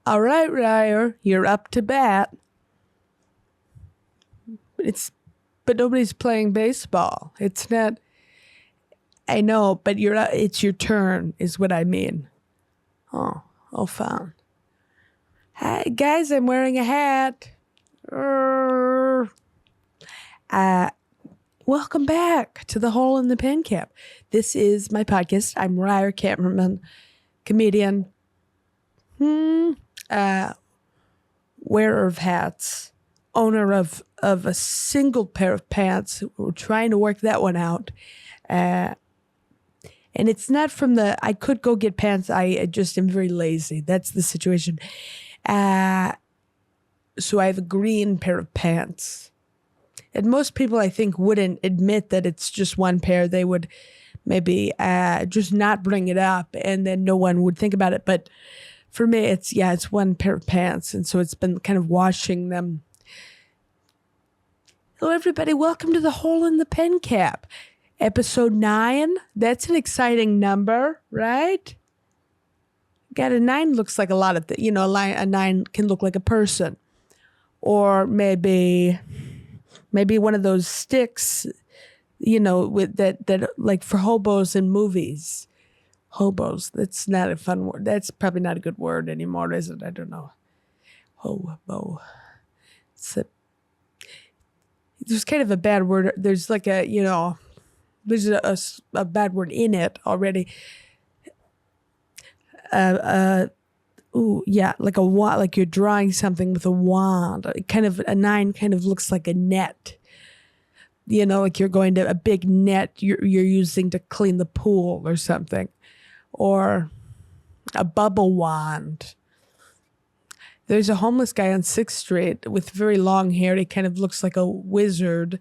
All right, Reier, you're up to bat. But nobody's playing baseball. It's not. I know, but it's your turn, is what I mean. Oh, fine. Hi, guys, I'm wearing a hat. Welcome back to the Hole in the Pen Cap. This is my podcast. I'm Reier Cammerman, comedian, wearer of hats, owner of a single pair of pants. We're trying to work that one out. And it's not from I could go get pants. I just am very lazy. That's the situation. So I have a green pair of pants. And most people, I think, wouldn't admit that it's just one pair. They would maybe just not bring it up, and then no one would think about it. But for me, it's one pair of pants. And so it's been kind of washing them. Hello, everybody. Welcome to the Hole in the Pen Cap. Episode 9. That's an exciting number, right? Got a 9 looks like a lot of a 9 can look like a person. Or maybe one of those sticks, with that like for hobos in movies. Hobos. That's not a fun word. That's probably not a good word anymore, is it? I don't know. Hobo. There's kind of a bad word. There's like there's a bad word in it already. Like a wand, like you're drawing something with a wand. Kind of a 9 kind of looks like a net. Like you're going to a big net you're using to clean the pool or something. Or a bubble wand. There's a homeless guy on 6th Street with very long hair. He kind of looks like a wizard.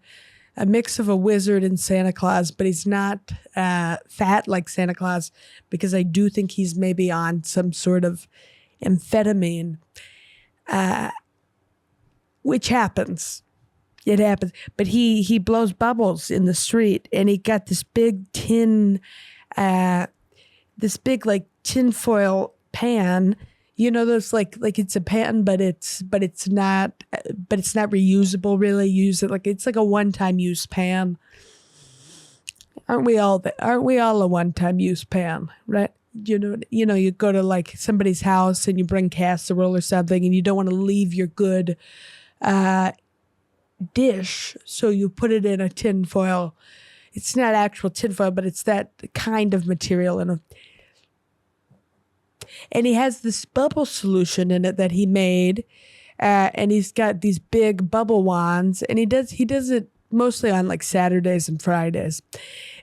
A mix of a wizard and Santa Claus, but he's not fat like Santa Claus, because I do think he's maybe on some sort of amphetamine, which happens. It happens. But he blows bubbles in the street, and he got this big tinfoil pan. Those like it's a pan, but it's not reusable. Really, use it it's like a one-time use pan. Aren't we all a one-time use pan, right? You go to like somebody's house and you bring casserole or something, and you don't want to leave your good dish, so you put it in a tinfoil. It's not actual tinfoil, but it's that kind of material in a. And he has this bubble solution in it that he made, and he's got these big bubble wands, and he does it mostly on like Saturdays and Fridays.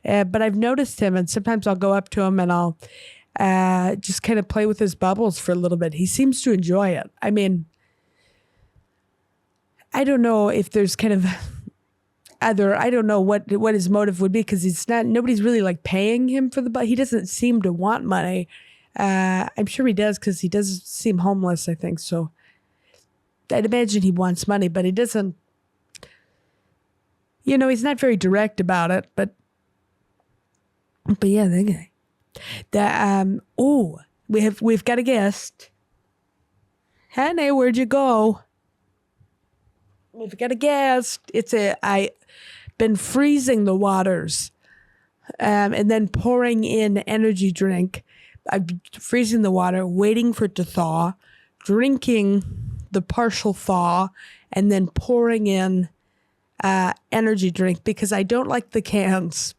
But I've noticed him, and sometimes I'll go up to him and I'll just kind of play with his bubbles for a little bit. He seems to enjoy it. I mean, I don't know if there's kind of I don't know what his motive would be, because nobody's really like paying him for he doesn't seem to want money. I'm sure he does, because he does seem homeless, I think. So I'd imagine he wants money, but he doesn't, he's not very direct about it, but yeah, that guy. We've got a guest. Honey, where'd you go? We've got a guest. I've been freezing the waters, and then pouring in energy drink. I'm freezing the water, waiting for it to thaw, drinking the partial thaw, and then pouring in energy drink, because I don't like the cans.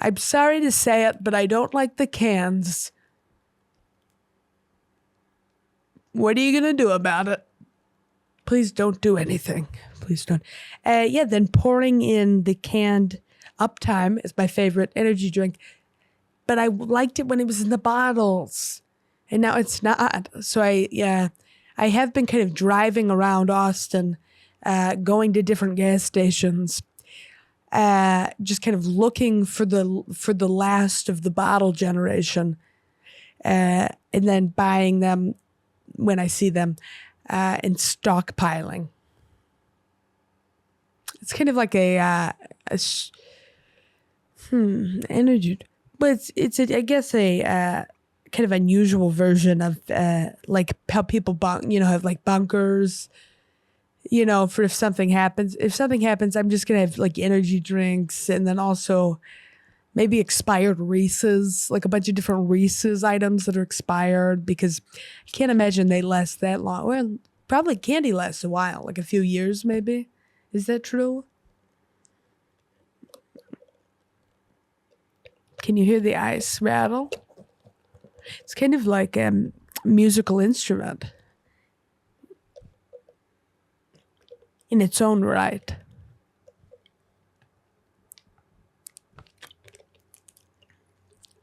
I'm sorry to say it, but I don't like the cans. What are you going to do about it? Please don't do anything. Please don't. Then pouring in the canned Uptime is my favorite energy drink. But I liked it when it was in the bottles, and now it's not. So I have been kind of driving around Austin, going to different gas stations, just kind of looking for the last of the bottle generation, and then buying them when I see them, and stockpiling. It's kind of like energy. But it's I guess a kind of unusual version of like how people have like bunkers, for if something happens. If something happens, I'm just going to have like energy drinks, and then also maybe expired Reese's, like a bunch of different Reese's items that are expired, because I can't imagine they last that long. Well, probably candy lasts a while, like a few years maybe. Is that true? Can you hear the ice rattle? It's kind of like a musical instrument in its own right.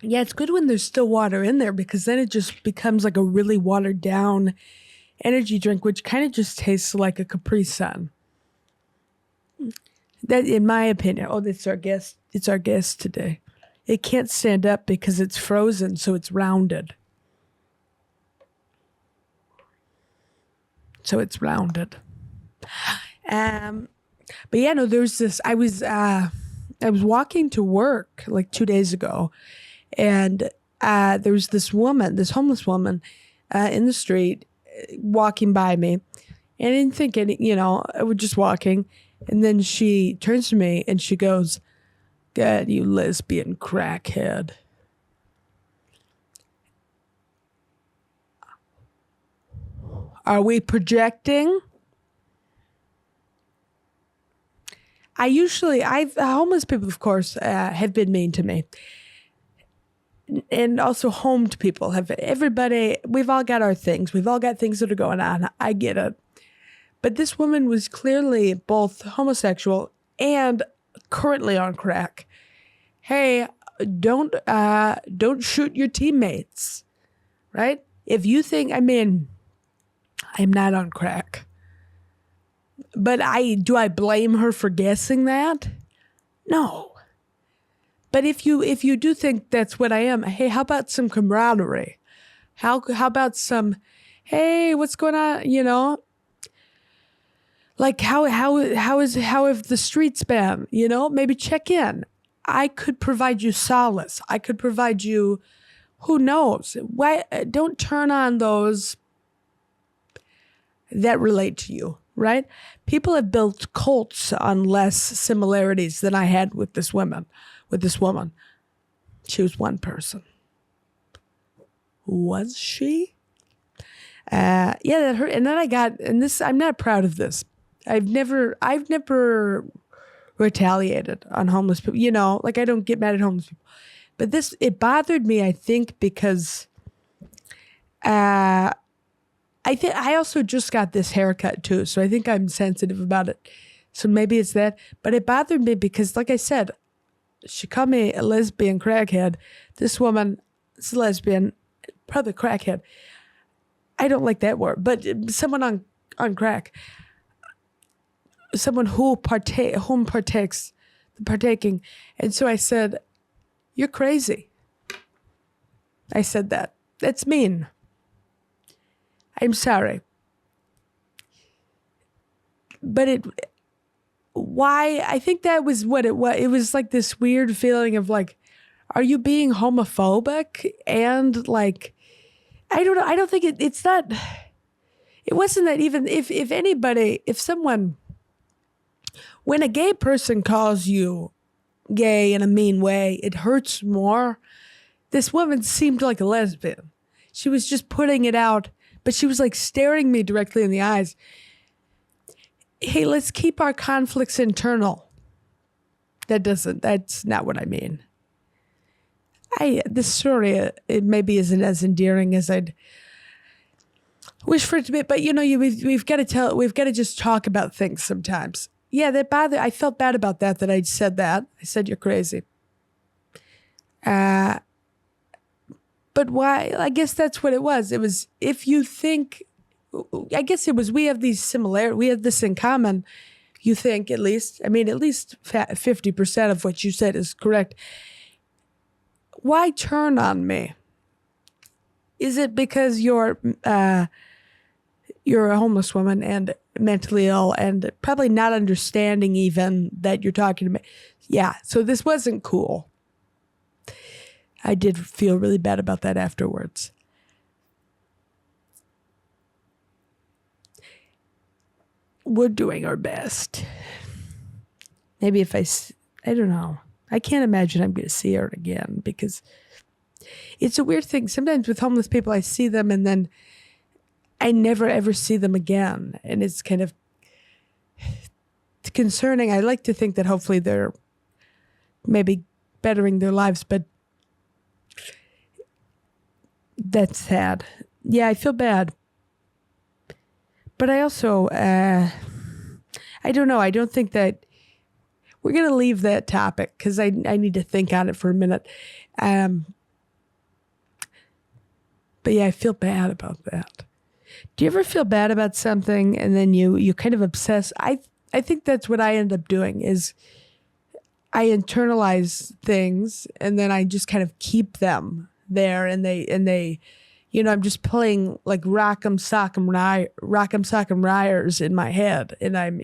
Yeah, it's good when there's still water in there, because then it just becomes like a really watered down energy drink, which kind of just tastes like a Capri Sun. That, in my opinion. Oh, it's our guest. It's our guest today. It can't stand up because it's frozen, so it's rounded. But yeah, no, there's this. I was walking to work like 2 days ago, and there was this homeless woman, in the street, walking by me, and I didn't think I was just walking, and then she turns to me and she goes, "God, you lesbian crackhead." Are we projecting? Homeless people, of course, have been mean to me. And also homed people we've all got our things. We've all got things that are going on. I get it. But this woman was clearly both homosexual and currently on crack. Hey, don't shoot your teammates, right? If you think, I'm not on crack. But do I blame her for guessing that? No. But if you do think that's what I am, hey, how about some camaraderie? How about some, hey, what's going on? Like how have the streets been? Maybe check in. I could provide you solace. I could provide you, who knows? Why don't turn on those that relate to you, right? People have built cults on less similarities than I had with this woman. She was one person. Was she? Yeah, that hurt. And then I'm not proud of this. I've never retaliated on homeless people. Like I don't get mad at homeless people. But it bothered me, I think, because I think I also just got this haircut too, so I think I'm sensitive about it. So maybe it's that. But it bothered me because, like I said, she called me a lesbian crackhead. This woman is a lesbian, probably crackhead. I don't like that word, but someone on crack, someone whom partaking. And so I said, "You're crazy." I said that. That's mean. I'm sorry. But why? I think that was what it was. It was like this weird feeling of like, are you being homophobic? And like, I don't know. I don't think it's not, it wasn't that even if someone, when a gay person calls you gay in a mean way, it hurts more. This woman seemed like a lesbian. She was just putting it out, but she was like staring me directly in the eyes. Hey, let's keep our conflicts internal. That's not what I mean. This story, it maybe isn't as endearing as I'd wish for it to be, but we've got to just talk about things sometimes. Yeah, I felt bad about that I said that. I said, "You're crazy." But why? I guess that's what it was. It was, if you think, I guess it was, we have these similarities, we have this in common. You think, at least 50% of what you said is correct. Why turn on me? Is it because you're a homeless woman and mentally ill and probably not understanding even that you're talking to me? Yeah, so this wasn't cool. I did feel really bad about that afterwards. We're doing our best. Maybe if I don't know. I can't imagine I'm going to see her again because it's a weird thing. Sometimes with homeless people, I see them and then I never ever see them again. And it's kind of concerning. I like to think that hopefully they're maybe bettering their lives, but that's sad. Yeah, I feel bad. But I also, I don't know. I don't think that we're going to leave that topic because I need to think on it for a minute. But yeah, I feel bad about that. Do you ever feel bad about something and then you kind of obsess? I think that's what I end up doing is I internalize things and then I just kind of keep them there and they I'm just playing like Rock'em Sock'em Reiers in my head. And I'm,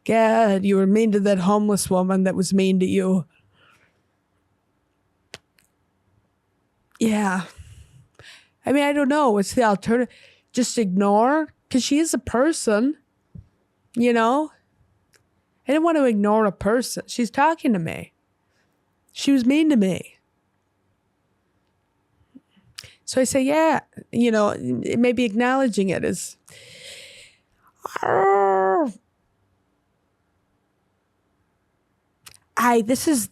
God, you were mean to that homeless woman that was mean to you. Yeah. I mean, I don't know. What's the alternative? Just ignore? Because she is a person, I didn't want to ignore a person. She's talking to me. She was mean to me. So I say, yeah, maybe acknowledging it is, this is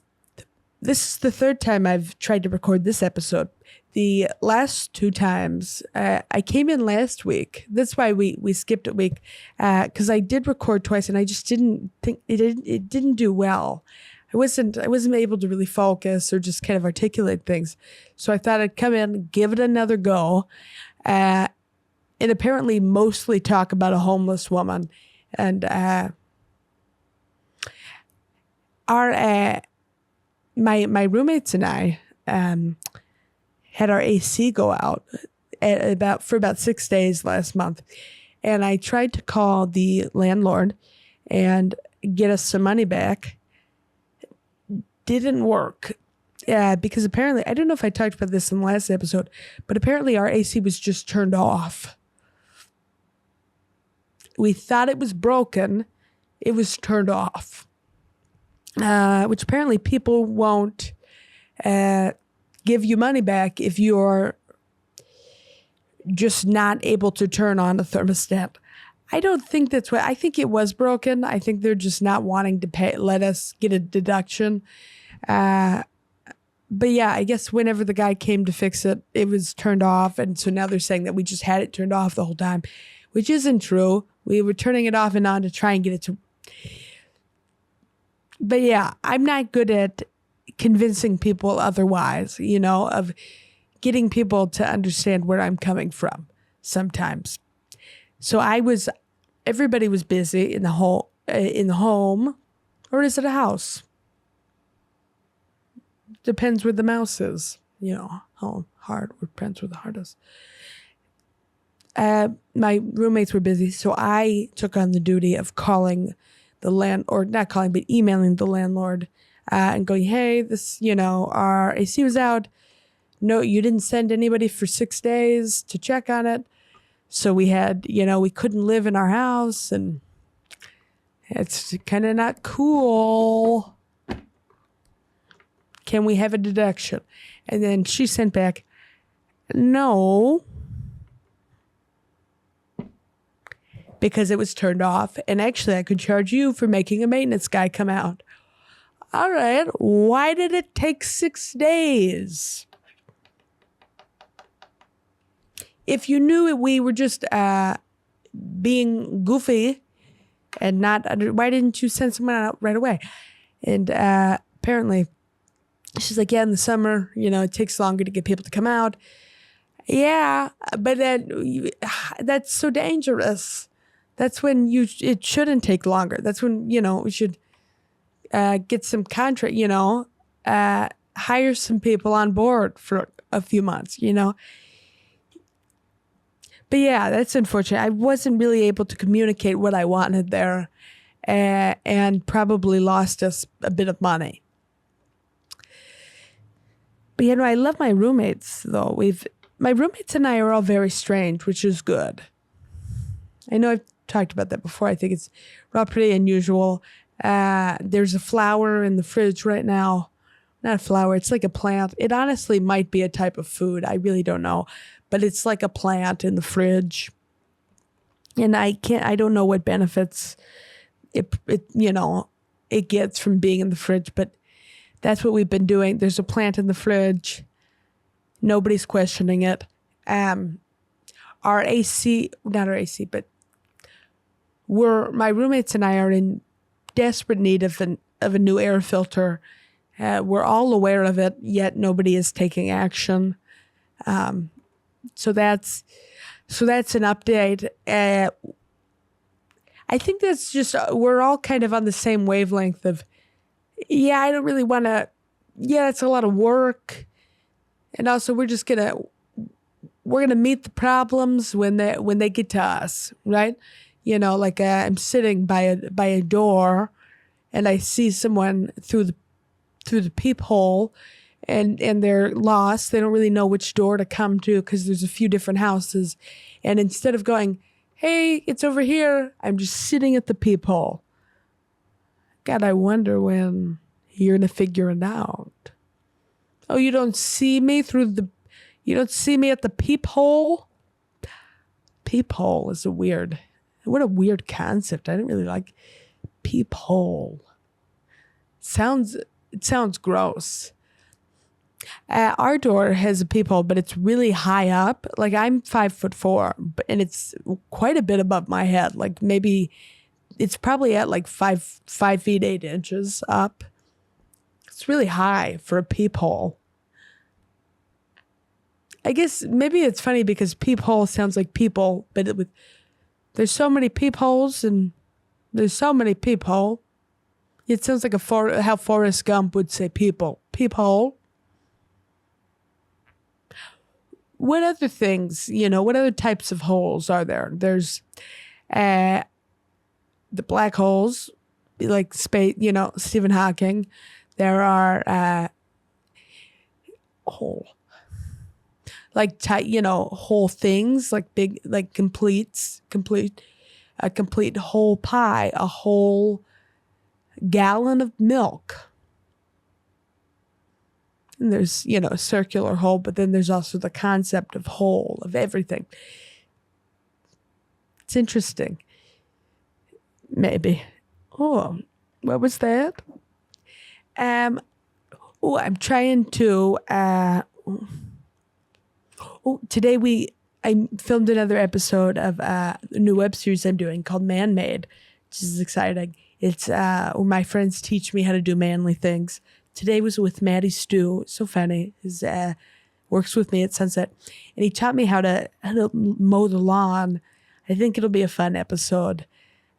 the third time I've tried to record this episode. The last two times, I came in last week. That's why we skipped a week, because I did record twice and I just didn't think it didn't do well. I wasn't able to really focus or just kind of articulate things. So I thought I'd come in, give it another go, and apparently mostly talk about a homeless woman. And my roommates and I had our AC go out for about 6 days last month. And I tried to call the landlord and get us some money back. Didn't work because apparently, I don't know if I talked about this in the last episode, but apparently our AC was just turned off. We thought it was broken. It was turned off, which apparently people won't give you money back if you're just not able to turn on the thermostat. I don't think that's what, I think it was broken. I think they're just not wanting to let us get a deduction. But yeah, I guess whenever the guy came to fix it, it was turned off. And so now they're saying that we just had it turned off the whole time, which isn't true. We were turning it off and on to try and get it to. But yeah, I'm not good at convincing people otherwise, of getting people to understand where I'm coming from sometimes. So everybody was busy in the home, or is it a house? Depends where the mouse is, how hard, depends where the heart is. My roommates were busy, so I took on the duty of calling not calling, but emailing the landlord and going, hey, this, our AC was out. No, you didn't send anybody for 6 days to check on it. So we had, we couldn't live in our house and it's kind of not cool. Can we have a deduction? And then she sent back, no, because it was turned off. And actually I could charge you for making a maintenance guy come out. All right. Why did it take 6 days? If you knew we were just being goofy and why didn't you send someone out right away? And apparently she's like, yeah, in the summer, it takes longer to get people to come out. Yeah, but that's so dangerous. That's when it shouldn't take longer. That's when, we should get some contract, hire some people on board for a few months, But yeah, that's unfortunate. I wasn't really able to communicate what I wanted there and probably lost us a bit of money. But I love my roommates though. My roommates and I are all very strange, which is good. I know I've talked about that before. I think it's all pretty unusual. There's a flower in the fridge right now. Not a flower, it's like a plant. It honestly might be a type of food. I really don't know. But it's like a plant in the fridge. And I don't know what benefits it gets from being in the fridge, but that's what we've been doing. There's a plant in the fridge. Nobody's questioning it. Our AC, not our AC, but my roommates and I are in desperate need of a new air filter. We're all aware of it, yet nobody is taking action. So that's an update. I think that's just, we're all kind of on the same wavelength of, I don't really want to, it's a lot of work. And also we're going to meet the problems when they get to us, right? I'm sitting by a door and I see someone through the peephole and they're lost. They don't really know which door to come to because there's a few different houses. And instead of going, hey, it's over here, I'm just sitting at the peephole. God, I wonder when you're going to figure it out. Oh, you don't see me at the peephole? Peephole is what a weird concept. I didn't really like peephole. It sounds gross. Our door has a peephole, but it's really high up. Like I'm 5'4", and it's quite a bit above my head. Like maybe it's probably at like 5 feet 8 inches up. It's really high for a peephole. I guess maybe it's funny because peephole sounds like people, but there's so many peepholes and there's so many peephole. It sounds like how Forrest Gump would say people. Peephole. What other things, what other types of holes are there? There's the black holes, like space, Stephen Hawking. There are whole things, like big, like a complete whole pie, a whole gallon of milk. And there's, a circular hole, but then there's also the concept of whole, of everything. It's interesting. Maybe. Oh, what was that? I'm trying to, today I filmed another episode of a new web series I'm doing called Man-Made, which is exciting. It's where my friends teach me how to do manly things. Today was with Maddie Stew. So funny. He works with me at Sunset. And he taught me how to mow the lawn. I think it'll be a fun episode.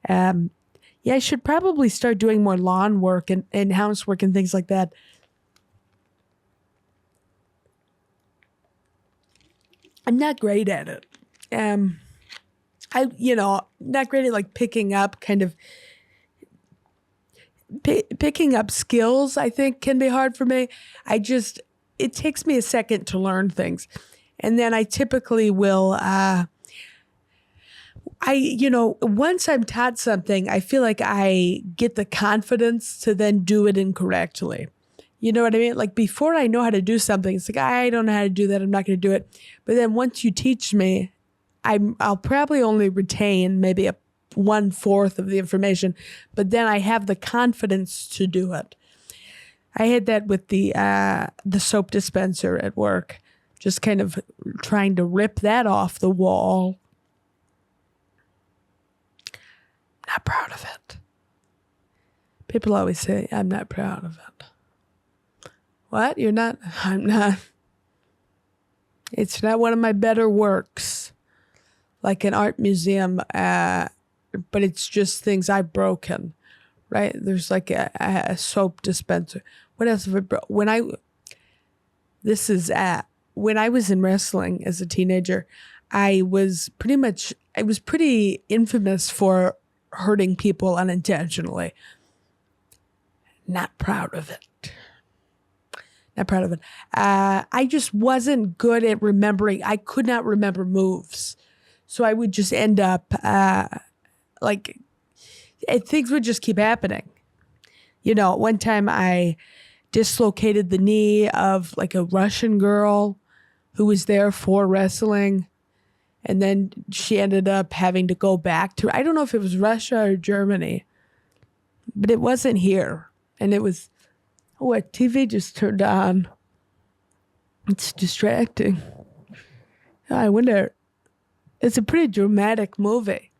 I should probably start doing more lawn work and housework and things like that. I'm not great at it. Not great at like picking up picking up skills, I think can be hard for me. It takes me a second to learn things. And then I typically will, once I'm taught something, I feel like I get the confidence to then do it incorrectly. You know what I mean? Like before I know how to do something, it's like, I don't know how to do that. I'm not going to do it. But then once you teach me, I'll probably only retain maybe 1/4 of the information, but then I have the confidence to do it. I had that with the soap dispenser at work, just kind of trying to rip that off the wall. Not proud of it. People always say, I'm not proud of it. What? You're not? I'm not. It's not one of my better works, like an art museum, but it's just things I've broken, right? There's like a soap dispenser. What else have I broken? When I was in wrestling as a teenager, I was pretty infamous for hurting people unintentionally. Not proud of it. Not proud of it. I just wasn't good at remembering. I could not remember moves. So I would just end up things would just keep happening. One time I dislocated the knee of like a Russian girl who was there for wrestling. And then she ended up having to go back to, I don't know if it was Russia or Germany, but it wasn't here. And it was, TV just turned on. It's distracting. I wonder, it's a pretty dramatic movie.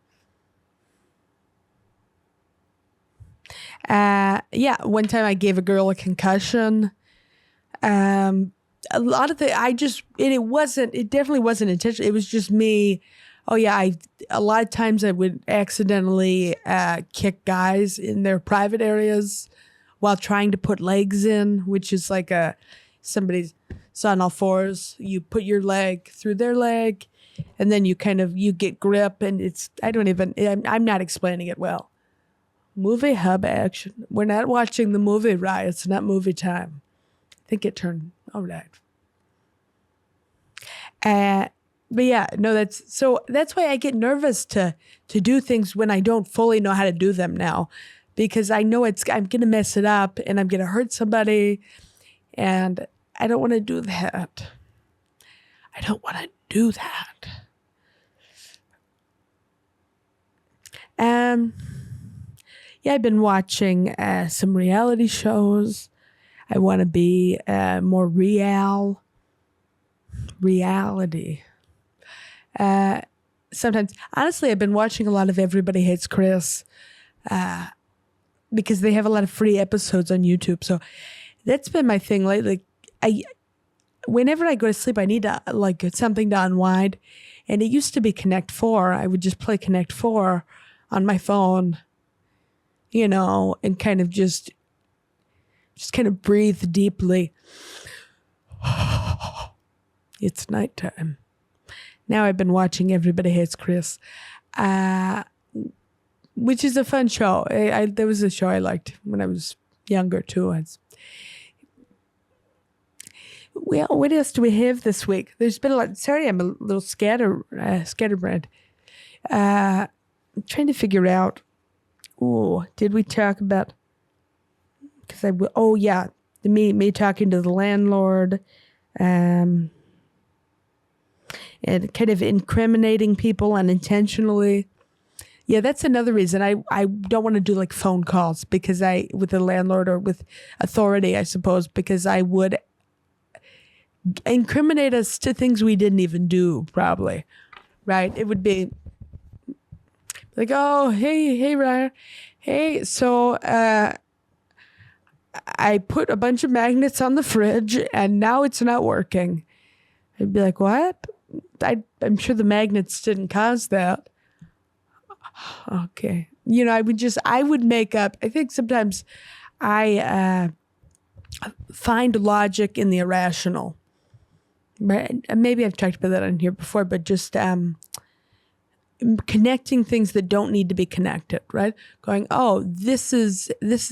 One time I gave a girl a concussion. A lot of it definitely wasn't intentional. It was just me. A lot of times I would accidentally kick guys in their private areas while trying to put legs in, which is like somebody's on all fours. You put your leg through their leg, and then you get grip, and I'm not explaining it well. Movie hub action. We're not watching the movie, right? It's not movie time. I think it turned all right. But yeah, no, that's why I get nervous to do things when I don't fully know how to do them now, because I know I'm gonna mess it up and I'm gonna hurt somebody, and I don't want to do that. I've been watching some reality shows. I want to be more reality. Sometimes, honestly, I've been watching a lot of Everybody Hates Chris because they have a lot of free episodes on YouTube. So that's been my thing lately. Whenever I go to sleep, I need to get something to unwind. And it used to be Connect 4. I would just play Connect 4 on my phone, and kind of just kind of breathe deeply. It's nighttime. Now I've been watching Everybody Hates Chris, which is a fun show. There was a show I liked when I was younger too. Well, what else do we have this week? There's been a lot. Sorry, I'm a little scatterbrained. I'm trying to figure out. Did we talk about? Me talking to the landlord, and kind of incriminating people unintentionally. Yeah, that's another reason I don't want to do phone calls with the landlord or with authority, I suppose, because I would incriminate us to things we didn't even do, probably. Right? It would be like, oh, hey, Reier. Hey, so I put a bunch of magnets on the fridge and now it's not working. I'd be like, what? I'm sure the magnets didn't cause that. Okay. I would make up. I think sometimes I find logic in the irrational. Right? Maybe I've talked about that on here before, but just connecting things that don't need to be connected, right? Going, oh, this has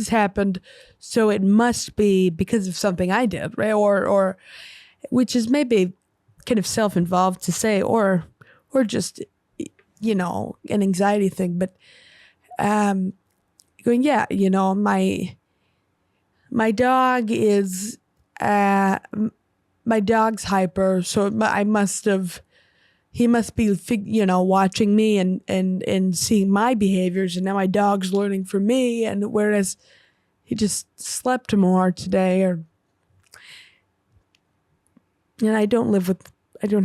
happened, so it must be because of something I did, right? Or which is maybe kind of self-involved to say, or just, an anxiety thing, but going, yeah, my dog is my dog's hyper, so he must be watching me and seeing my behaviors, and now my dog's learning from me, and whereas he just slept more today, and I don't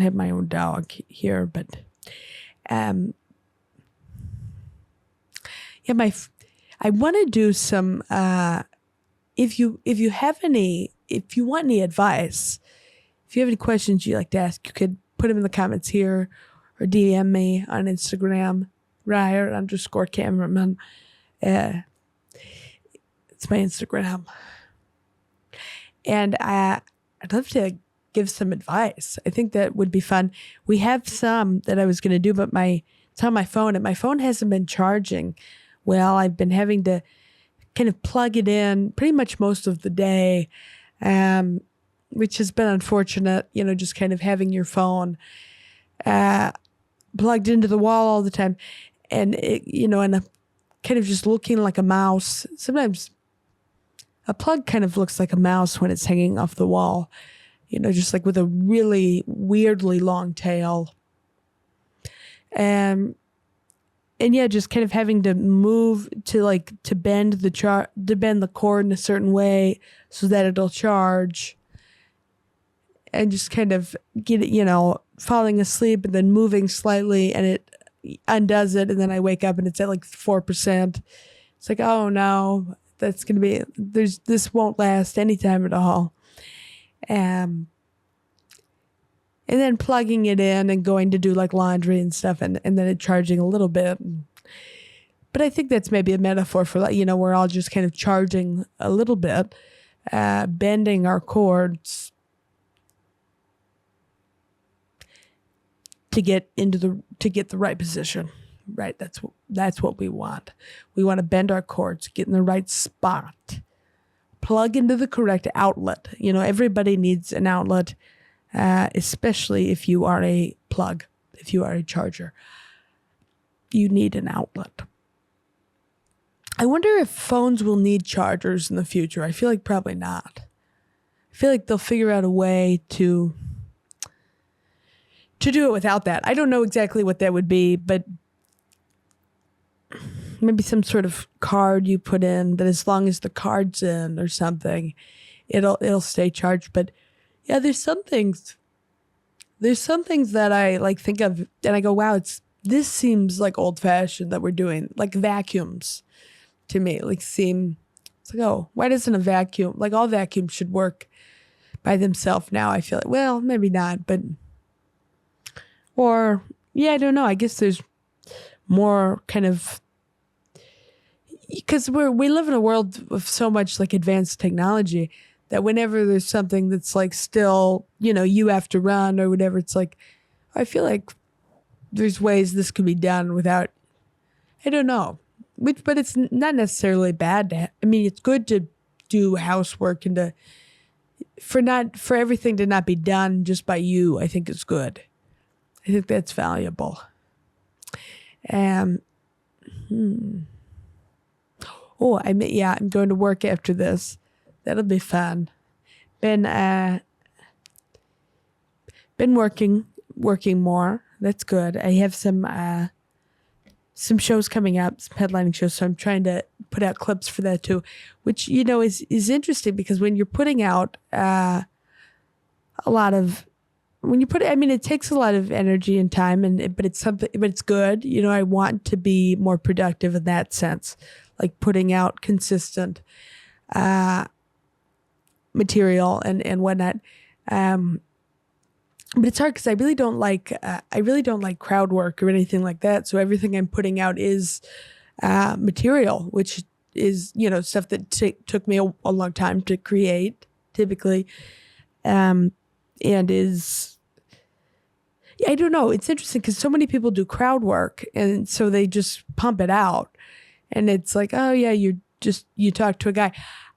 have my own dog here, but I want to do some if you want any advice, if you have any questions you'd like to ask, you could put them in the comments here or DM me on Instagram, Reier_Cammerman. It's my Instagram. And I'd love to give some advice. I think that would be fun. We have some that I was going to do, but it's on my phone, and my phone hasn't been charging. Well, I've been having to kind of plug it in pretty much most of the day. which has been unfortunate, just kind of having your phone plugged into the wall all the time, and and a kind of just looking like a mouse. Sometimes a plug kind of looks like a mouse when it's hanging off the wall, just like with a really weirdly long tail. And yeah, just kind of having to move to bend the cord in a certain way so that it'll charge, and just kind of get it, falling asleep and then moving slightly and it undoes it, and then I wake up and it's at 4%. It's like, oh no, that's gonna be this won't last any time at all. And then plugging it in and going to do laundry and stuff, and then it charging a little bit. But I think that's maybe a metaphor for we're all just kind of charging a little bit, bending our cords to get the right position. Right, that's what we want. We want to bend our cords, get in the right spot, plug into the correct outlet. Everybody needs an outlet, especially if you are a plug, if you are a charger. You need an outlet. I wonder if phones will need chargers in the future. I feel like probably not. I feel like they'll figure out a way to do it without that. I don't know exactly what that would be, but maybe some sort of card you put in that as long as the card's in or something, it'll stay charged. But yeah, there's some things that I think of and I go, wow, this seems like old fashioned that we're doing, like vacuums to me. It's like, oh, why doesn't a vacuum, all vacuums should work by themselves now? I feel like, well, maybe not, but, or yeah, I don't know. I guess there's more kind of, because we live in a world of so much advanced technology that whenever there's something that's still, you have to run or whatever, it's I feel like there's ways this could be done without, I don't know, but it's not necessarily bad. It's good to do housework and for everything to not be done just by you. I think is good. I think that's valuable. Oh, I'm going to work after this. That'll be fun. Been working more. That's good. I have some shows coming up, some headlining shows, so I'm trying to put out clips for that too, which is interesting because when you're putting out it takes a lot of energy and time, but it's good. I want to be more productive in that sense, putting out consistent material and whatnot. But it's hard because I really don't like crowd work or anything like that. So everything I'm putting out is material, which is stuff that took me a long time to create, typically, and is. I don't know. It's interesting because so many people do crowd work, and so they just pump it out, and it's like, oh yeah, you talk to a guy.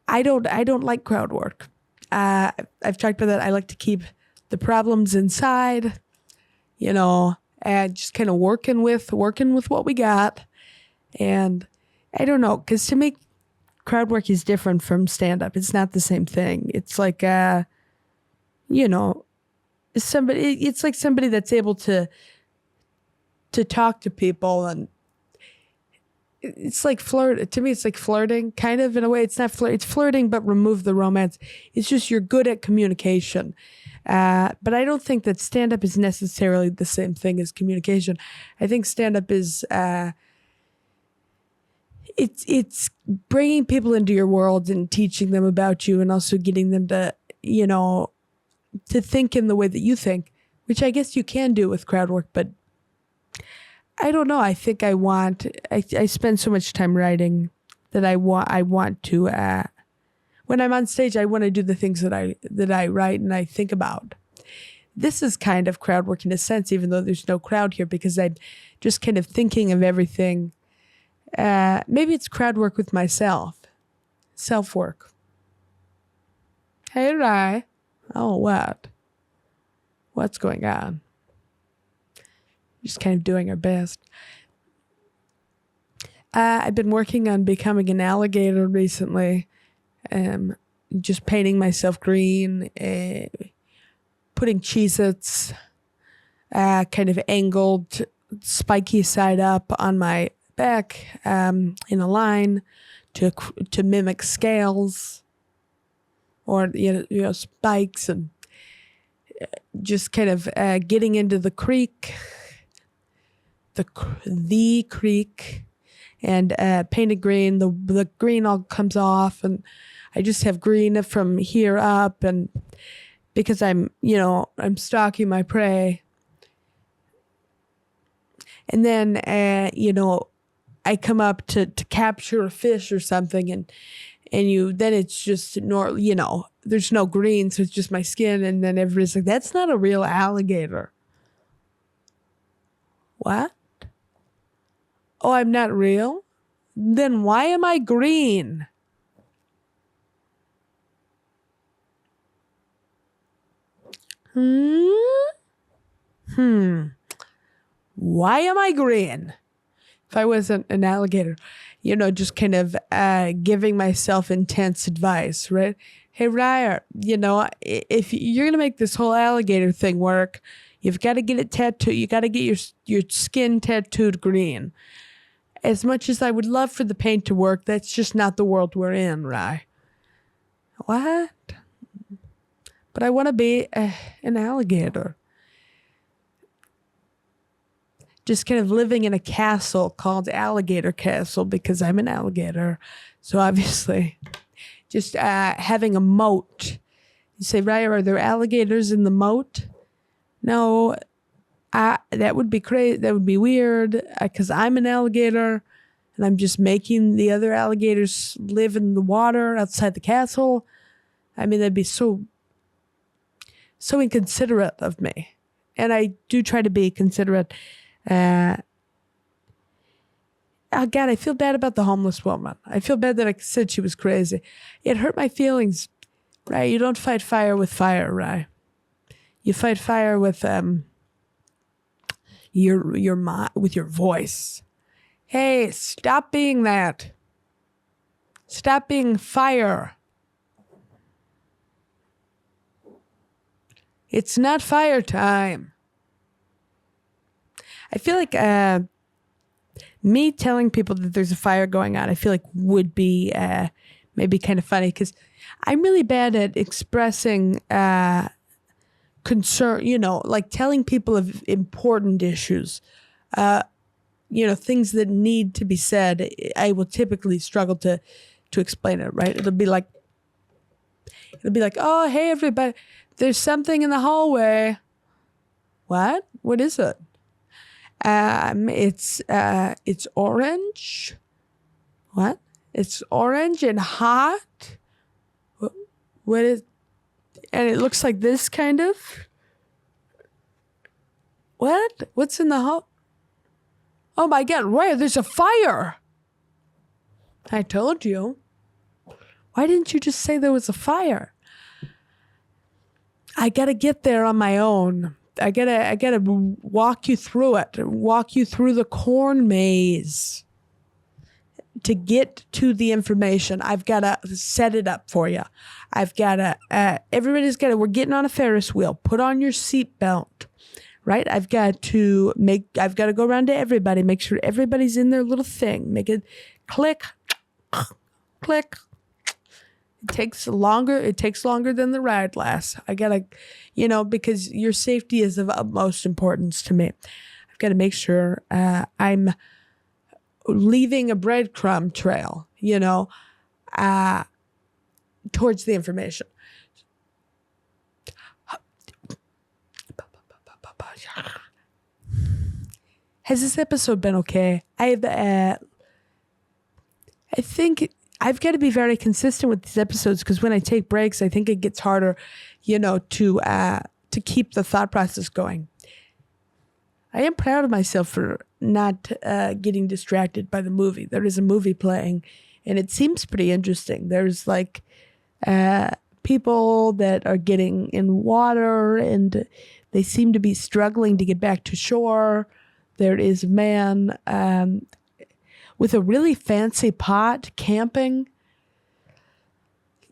I don't like crowd work. I've talked about that. I like to keep the problems inside, and just kind of working with what we got. And I don't know, because to me, crowd work is different from stand-up. It's not the same thing. It's like, it's like somebody that's able to talk to people, and it's like flirt. To me, it's like flirting, kind of, in a way. It's not flirt. It's flirting, but remove the romance. It's just you're good at communication. But I don't think that stand-up is necessarily the same thing as communication. I think stand-up is it's bringing people into your world and teaching them about you, and also getting them to to think in the way that you think, which I guess you can do with crowd work, but I don't know. I think I spend so much time writing that I want to, when I'm on stage, I want to do the things that I write and I think about. This is kind of crowd work in a sense, even though there's no crowd here, because I'm just kind of thinking of everything. Maybe it's crowd work with myself, self-work. Hey, Rai. Oh, what? What's going on? Just kind of doing our best. I've been working on becoming an alligator recently. Just painting myself green, putting Cheez-Its, kind of angled, spiky side up on my back, in a line to mimic scales or spikes, and just kind of getting into the creek, the creek, and painted green. The green all comes off, and I just have green from here up, and because I'm stalking my prey. And then, I come up to capture a fish or something, and then it's just, there's no green, so it's just my skin, and then everybody's like, that's not a real alligator. What? Oh, I'm not real? Then why am I green? Why am I green? If I wasn't an alligator, just kind of giving myself intense advice, right? Hey, Reier, if you're going to make this whole alligator thing work, you've got to get it tattooed. You got to get your skin tattooed green. As much as I would love for the paint to work, that's just not the world we're in, Reier. What? But I want to be an alligator. Just kind of living in a castle called Alligator Castle because I'm an alligator. So obviously, just having a moat. You say, Reier, are there alligators in the moat? No, that would be crazy. That would be weird because I'm an alligator and I'm just making the other alligators live in the water outside the castle. I mean, that'd be so inconsiderate of me. And I do try to be considerate. Oh God, I feel bad about the homeless woman. I feel bad that I said she was crazy. It hurt my feelings. Right? You don't fight fire with fire, right? You fight fire with your voice. Hey, stop being that. Stop being fire. It's not fire time. I feel like me telling people that there's a fire going on, I feel like would be maybe kind of funny because I'm really bad at expressing concern, like telling people of important issues, things that need to be said. I will typically struggle to explain it, right? It'll be like, oh, hey, everybody, there's something in the hallway. What? What is it? It's orange. What? It's orange and hot. What is? And it looks like this kind of. What? What's in the hall? Oh my God! Where? There's a fire. I told you. Why didn't you just say there was a fire? I gotta get there on my own. I gotta walk you through it. Walk you through the corn maze. To get to the information, I've gotta set it up for you. I've gotta. Everybody's gotta. We're getting on a Ferris wheel. Put on your seatbelt. Right? I've got to go around to everybody. Make sure everybody's in their little thing. Make it click, click. It takes longer than the ride lasts. I gotta, because your safety is of utmost importance to me. I've got to make sure I'm leaving a breadcrumb trail, towards the information. Has this episode been okay? I think I've got to be very consistent with these episodes because when I take breaks, I think it gets harder, to keep the thought process going. I am proud of myself for not getting distracted by the movie. There is a movie playing, and it seems pretty interesting. There's people that are getting in water and they seem to be struggling to get back to shore. There is a man with a really fancy pot camping.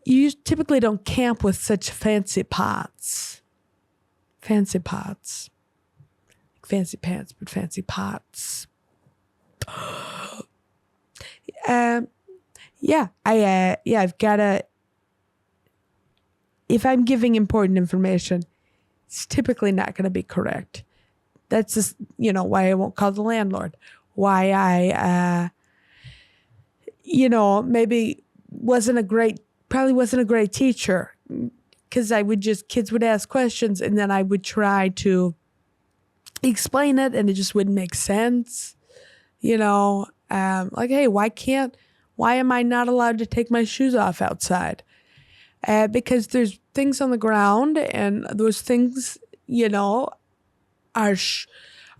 You typically don't camp with such fancy pots. Fancy pots. Fancy pants, but fancy pots. I've got to, if I'm giving important information, it's typically not going to be correct. That's just, why I won't call the landlord. Why I, maybe probably wasn't a great teacher. Because kids would ask questions and then I would try to explain it and it just wouldn't make sense. Like, hey, why am I not allowed to take my shoes off outside? Because there's things on the ground and those things, are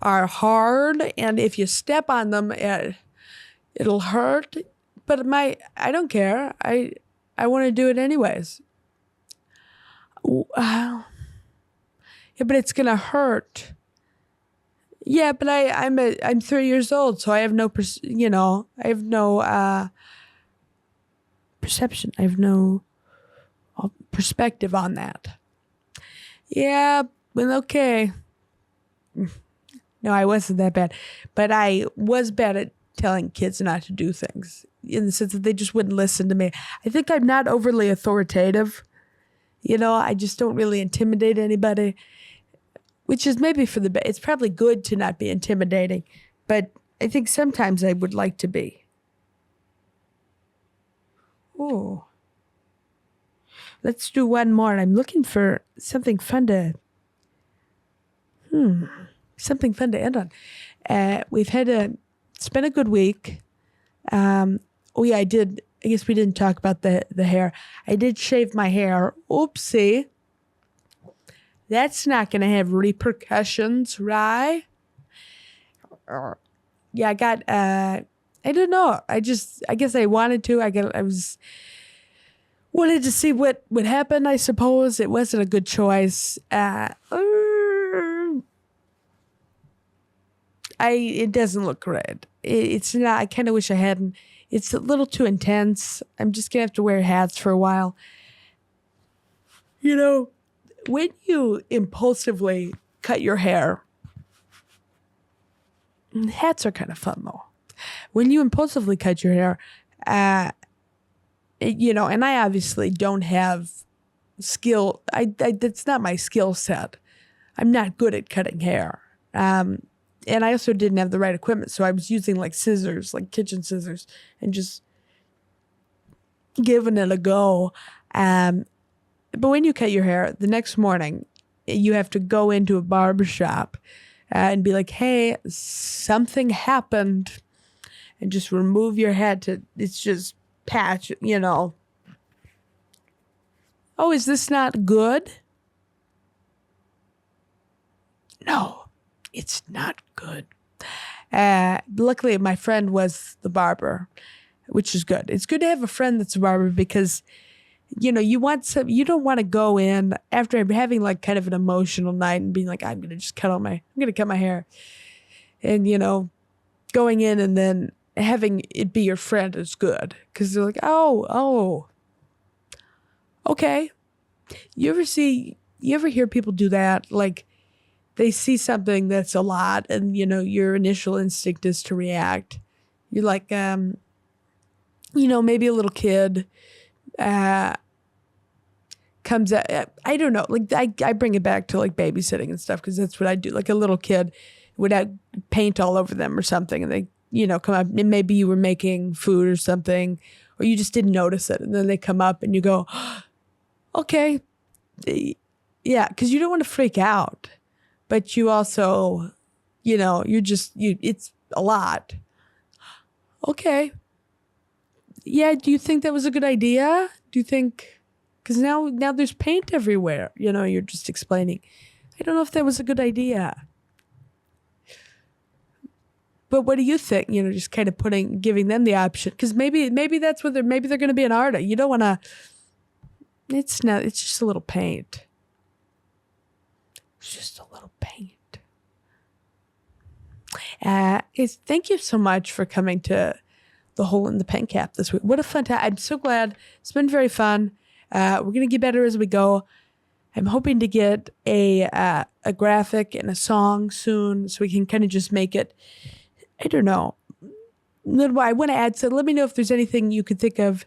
hard. And if you step on them, it'll hurt. But I don't care. I want to do it anyways. Yeah, but it's going to hurt. Yeah, but I'm 3 years old, so I have no, I have no perception. I have no perspective on that. Yeah, well, okay. No, I wasn't that bad. But I was bad at telling kids not to do things in the sense that they just wouldn't listen to me. I think I'm not overly authoritative. I just don't really intimidate anybody. Which is maybe for the best. It's probably good to not be intimidating, but I think sometimes I would like to be. Oh. Let's do one more. I'm looking for something fun to end on. It's been a good week. I guess we didn't talk about the hair. I did shave my hair. Oopsie. That's not going to have repercussions, right? Yeah, I got, I don't know. I guess I wanted to. Wanted to see what would happen, I suppose. It wasn't a good choice. It doesn't look great. It's not, I kind of wish I hadn't. It's a little too intense. I'm just going to have to wear hats for a while. When you impulsively cut your hair, hats are kind of fun though. When you impulsively cut your hair, and I obviously don't have skill. That's not my skill set. I'm not good at cutting hair. And I also didn't have the right equipment. So I was using like scissors, like kitchen scissors, and just giving it a go. But when you cut your hair, the next morning, you have to go into a barber shop and be like, hey, something happened. And just remove your head it's just patch, Oh, is this not good? No, it's not good. Luckily, my friend was the barber, which is good. It's good to have a friend that's a barber because you don't want to go in after having like kind of an emotional night and being like, I'm going to cut my hair. And, going in and then having it be your friend is good. Cause they're like, oh, okay. You ever hear people do that? Like they see something that's a lot and, your initial instinct is to react. You're like, maybe a little kid, comes out, I don't know, like I bring it back to like babysitting and stuff because that's what I do. Like a little kid would have paint all over them or something and they, come up and maybe you were making food or something or you just didn't notice it and then they come up and you go, okay, yeah, because you don't want to freak out, but you also, it's a lot. Okay. Yeah, do you think that was a good idea? Do you think... Because now there's paint everywhere. You're just explaining. I don't know if that was a good idea. But what do you think? Just kind of giving them the option. Because maybe that's what maybe they're going to be an artist. You don't want to, It's not. It's just a little paint. It's just a little paint. Thank you so much for coming to the Hole in the Pen Cap this week. What a fun time. I'm so glad. It's been very fun. We're going to get better as we go. I'm hoping to get a graphic and a song soon so we can kind of just make it, I don't know. I want to add, so let me know if there's anything you could think of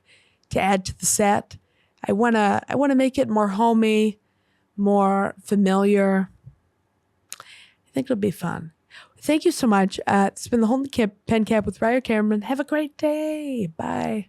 to add to the set. I want to make it more homey, more familiar. I think it'll be fun. Thank you so much. It's been the Hole in the Pen Cap with Reier Cammerman. Have a great day. Bye.